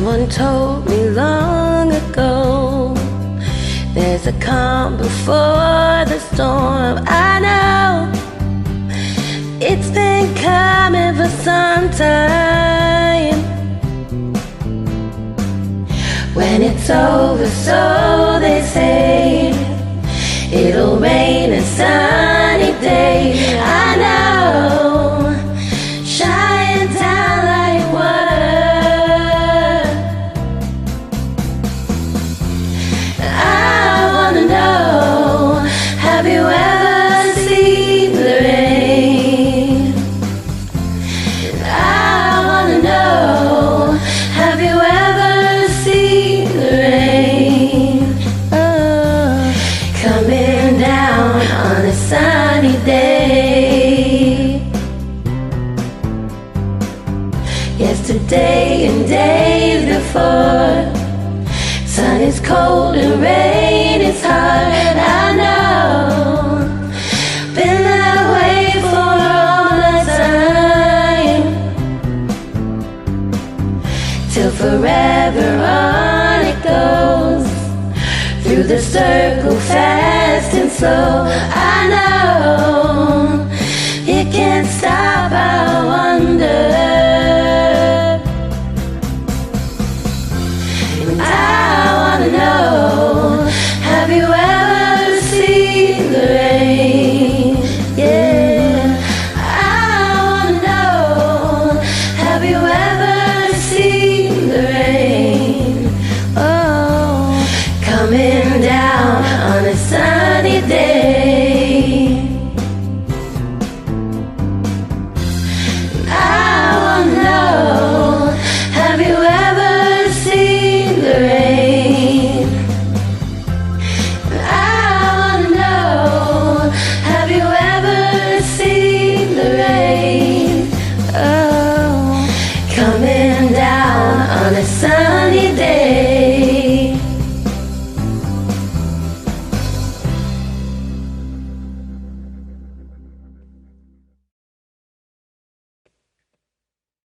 Someone told me long ago, there's a calm before the storm. I know it's been coming for some time. When it's over, so they say, it'll rain a sunny day. I know, shine down like water. I wanna know, have you ever seen the rain? I wanna know, have you ever seen the rain? Oh, coming down on a sunny day. Yesterday and days before, sun is cold and rain is hard. I know, been that way for all the time, till forever on it goes, through the circle fast and slow. I know